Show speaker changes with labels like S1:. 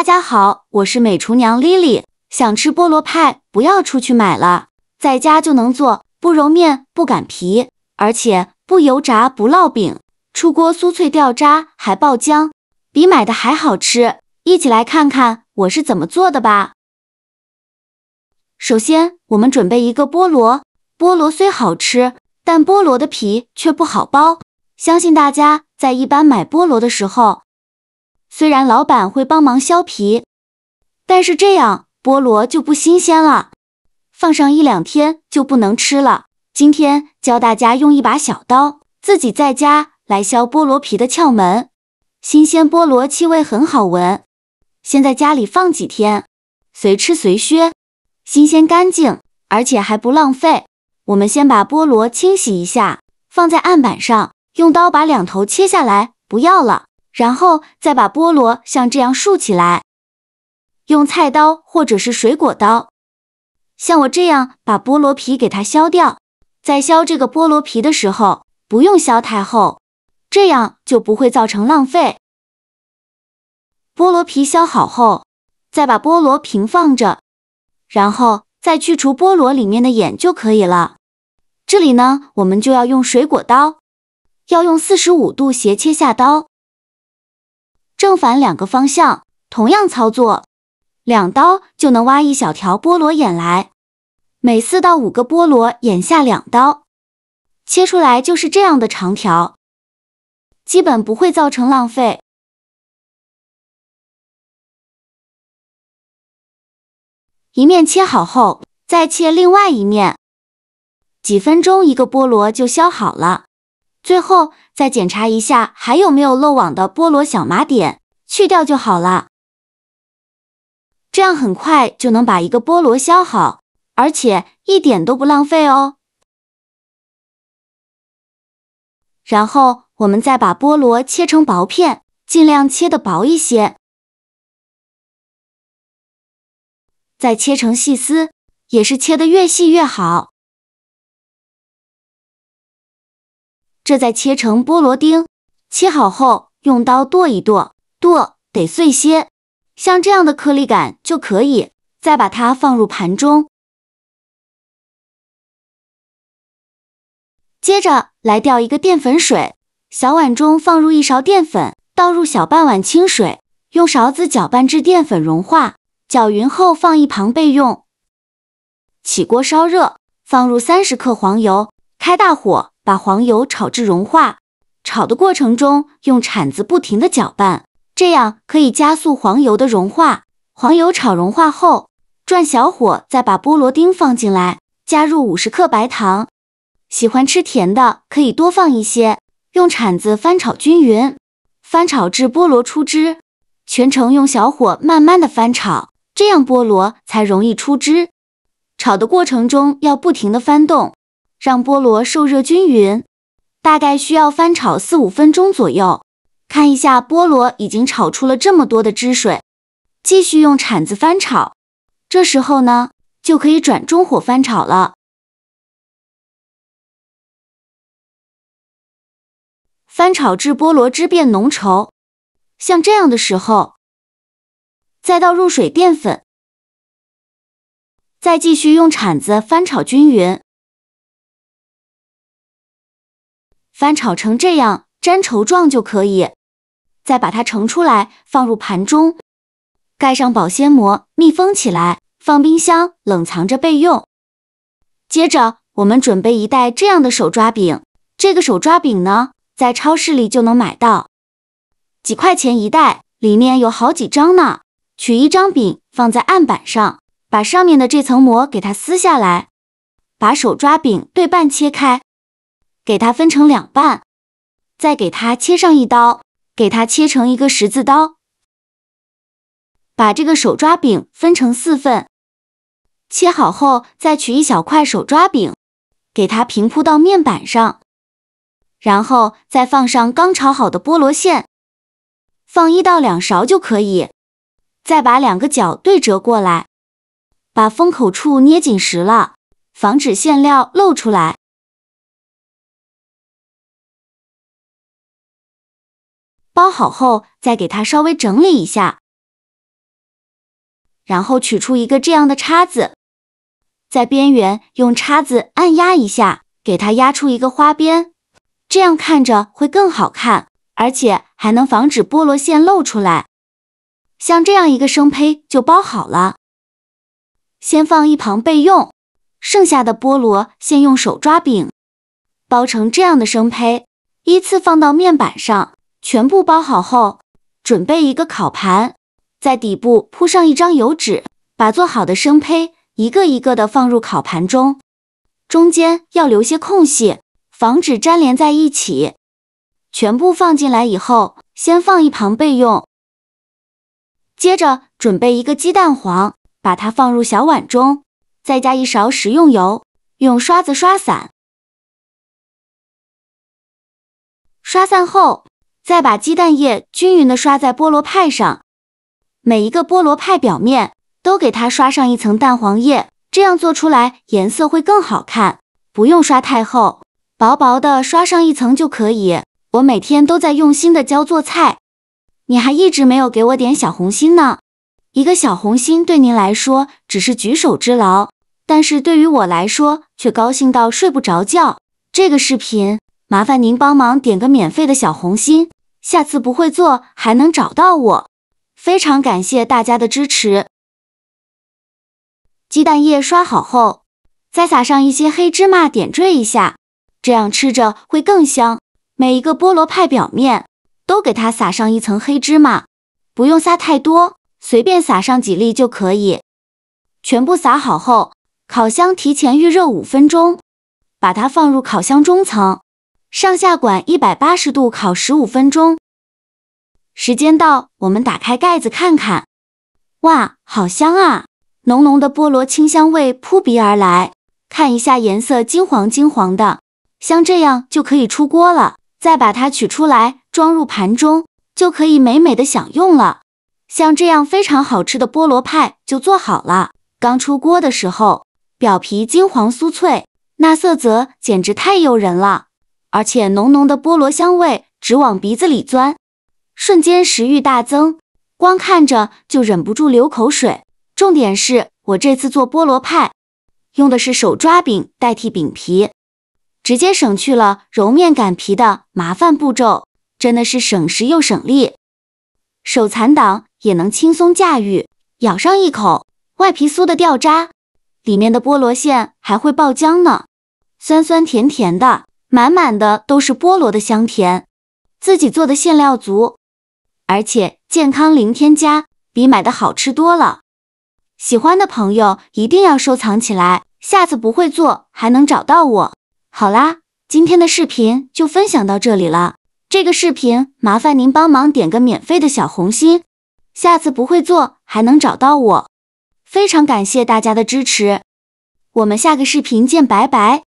S1: 家好，我是美厨娘 Lily， 想吃菠萝派不要出去买了，在家就能做，不揉面不擀皮，而且不油炸不烙饼，出锅酥脆掉渣还爆浆，比买的还好吃。一起来看看我是怎么做的吧。首先，我们准备一个菠萝，菠萝虽好吃，但菠萝的皮却不好剥。相信大家在一般买菠萝的时候，虽然老板会帮忙削皮，但是这样菠萝就不新鲜了，放上1-2天就不能吃了。今天教大家用一把小刀，自己在家来削菠萝皮的窍门。新鲜菠萝气味很好闻，先在家里放几天，随吃随削，新鲜干净，而且还不浪费。我们先把菠萝清洗一下，放在案板上，用刀把两头切下来，不要了。然后再把菠萝像这样竖起来，用菜刀或者是水果刀，像我这样把菠萝皮给它削掉。在削这个菠萝皮的时候，不用削太厚，这样就不会造成浪费。菠萝皮削好后，再把菠萝平放着，然后再去除菠萝里面的眼就可以了。这里呢，我们就要用水果刀，要用45度斜切下刀。正反2个方向，同样操作，2刀就能挖一小条菠萝眼来，每4到5个菠萝眼下2刀，切出来就是这样的长条，基本不会造成浪费。一面切好后，再切另外一面，几分钟一个菠萝就削好了。最后再检查一下还有没有漏网的菠萝小麻点，去掉就好了。这样很快就能把一个菠萝削好，而且一点都不浪费哦。然后我们再把菠萝切成薄片，尽量切得薄一些，再切成细丝，也是切得越细越好。这再切成菠萝丁，切好后用刀剁一剁，剁得碎些，像这样的颗粒感就可以。再把它放入盘中，接着来调一个淀粉水，小碗中放入1勺淀粉，倒入小半碗清水，用勺子搅拌至淀粉融化，搅匀后放一旁备用。起锅烧热，放入30克黄油，开大火把黄油炒至融化，炒的过程中用铲子不停地搅拌，这样可以加速黄油的融化。黄油炒融化后，转小火再把菠萝丁放进来，加入50克白糖，喜欢吃甜的可以多放一些，用铲子翻炒均匀，翻炒至菠萝出汁，全程用小火慢慢的翻炒，这样菠萝才容易出汁。炒的过程中要不停的翻动，让菠萝受热均匀，大概需要翻炒4-5分钟左右。看一下菠萝已经炒出了这么多的汁水，继续用铲子翻炒，这时候呢，就可以转中火翻炒了。翻炒至菠萝汁变浓稠，像这样的时候，再倒入水淀粉，再继续用铲子翻炒均匀，翻炒成这样粘稠状就可以。再把它盛出来，放入盘中，盖上保鲜膜密封起来，放冰箱冷藏着备用。接着我们准备一袋这样的手抓饼，这个手抓饼呢，在超市里就能买到，几块钱一袋，里面有好几张呢。取1张饼放在案板上，把上面的这层膜给它撕下来，把手抓饼对半切开，给它分成2半，再给它切上1刀，给它切成一个十字刀。把这个手抓饼分成4份，切好后再取一小块手抓饼，给它平铺到面板上，然后再放上刚炒好的菠萝馅，放1到2勺就可以。再把2个角对折过来，把封口处捏紧实了，防止馅料露出来。包好后再给它稍微整理一下，然后取出一个这样的叉子，在边缘用叉子按压一下，给它压出一个花边，这样看着会更好看，而且还能防止菠萝馅露出来。像这样一个生胚就包好了，先放一旁备用。剩下的菠萝先用手抓饼，包成这样的生胚，依次放到面板上，全部包好后，准备一个烤盘，在底部铺上一张油纸，把做好的生胚一个一个的放入烤盘中，中间要留些空隙，防止粘连在一起。全部放进来以后，先放一旁备用。接着准备一个鸡蛋黄，把它放入小碗中，再加一勺食用油，用刷子刷散。刷散后，再把鸡蛋液均匀地刷在菠萝派上，每一个菠萝派表面都给它刷上一层蛋黄液，这样做出来颜色会更好看。不用刷太厚，薄薄的刷上一层就可以。我每天都在用心的教做菜，你还一直没有给我点小红心呢。一个小红心对您来说只是举手之劳，但是对于我来说却高兴到睡不着觉。这个视频麻烦您帮忙点个免费的小红心，下次不会做还能找到我。非常感谢大家的支持。鸡蛋液刷好后，再撒上一些黑芝麻点缀一下，这样吃着会更香。每一个菠萝派表面都给它撒上一层黑芝麻，不用撒太多，随便撒上几粒就可以。全部撒好后，烤箱提前预热5分钟，把它放入烤箱中层，上下管180度烤15分钟。时间到，我们打开盖子看看，哇，好香啊！浓浓的菠萝清香味扑鼻而来，看一下颜色金黄金黄的，像这样就可以出锅了。再把它取出来装入盘中，就可以美美的享用了。像这样非常好吃的菠萝派就做好了。刚出锅的时候，表皮金黄酥脆，那色泽简直太诱人了，而且浓浓的菠萝香味直往鼻子里钻，瞬间食欲大增，光看着就忍不住流口水。重点是我这次做菠萝派用的是手抓饼代替饼皮，直接省去了揉面擀皮的麻烦步骤，真的是省时又省力。手残党也能轻松驾驭，咬上一口，外皮酥的掉渣，里面的菠萝馅还会爆浆呢，酸酸甜甜的，满满的都是菠萝的香甜。自己做的馅料足，而且健康零添加，比买的好吃多了。喜欢的朋友一定要收藏起来，下次不会做还能找到我。好啦，今天的视频就分享到这里了。这个视频麻烦您帮忙点个免费的小红心，下次不会做还能找到我。非常感谢大家的支持，我们下个视频见，拜拜。